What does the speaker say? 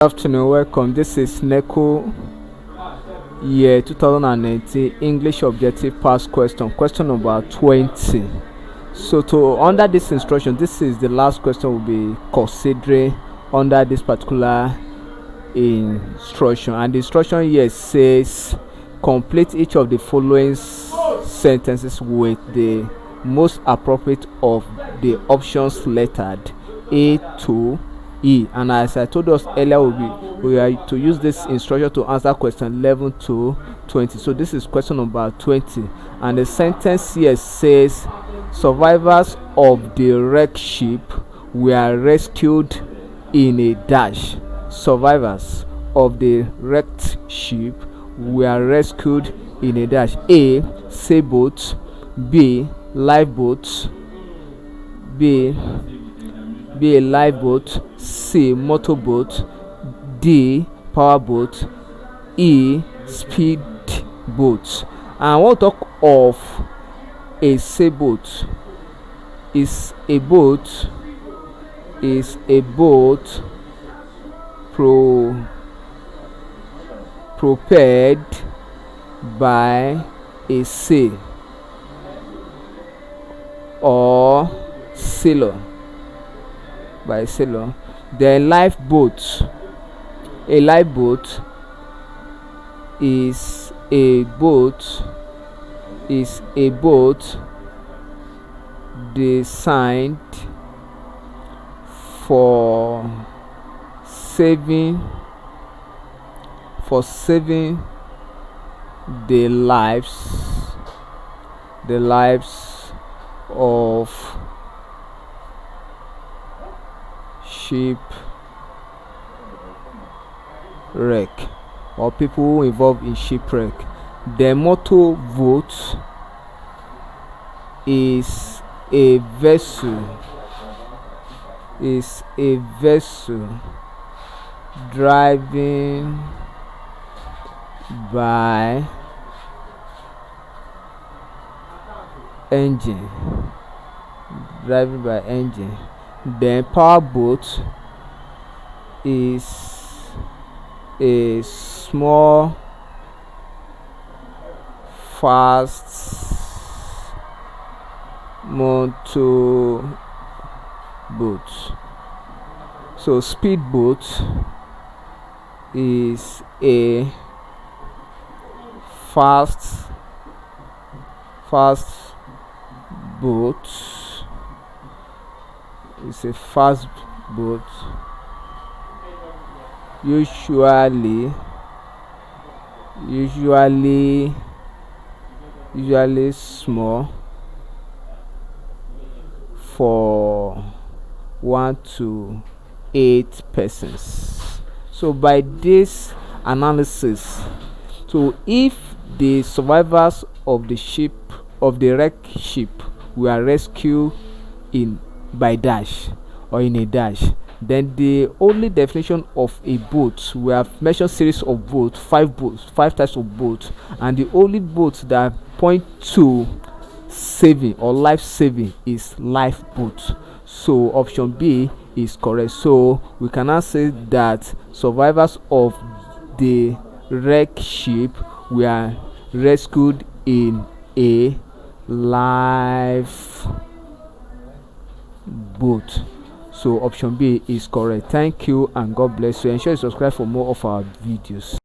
Afternoon, welcome. This is Neco year 2019 English objective past question number 20. So to under this instruction, this is the last question we'll be considering under this particular instruction, and the instruction here says complete each of the following sentences with the most appropriate of the options lettered A to E. And as I told us earlier, we are to use this instruction to answer question 11 to 20. So this is question number 20, and the sentence here says survivors of the wrecked ship were rescued in a dash. Survivors of the wrecked ship were rescued in a dash. A. Sailboat. B. Lifeboat. B a lifeboat. C. Motorboat. D. Powerboat. E. Speedboat. And I want to talk of a sailboat. Is a boat propelled by a sail or sailor. By a sailor. Then lifeboat. A lifeboat is a boat designed for saving the lives of shipwreck or people involved in shipwreck. The motorboat is a vessel driven by engine. Then powerboat is a small fast motorboat. So speedboat is a fast boat. It's a fast boat, usually small, for 1 to 8 persons. So by this analysis, so if the survivors of the wrecked ship were rescued by dash or in a dash, then the only definition of a boat, we have mentioned series of boats, five types of boats, and the only boat that point to saving or life saving is lifeboat. So option B is correct. So we cannot say that survivors of the wrecked ship were rescued in a lifeboat. So option B is correct. Thank you and God bless you. Ensure you subscribe for more of our videos.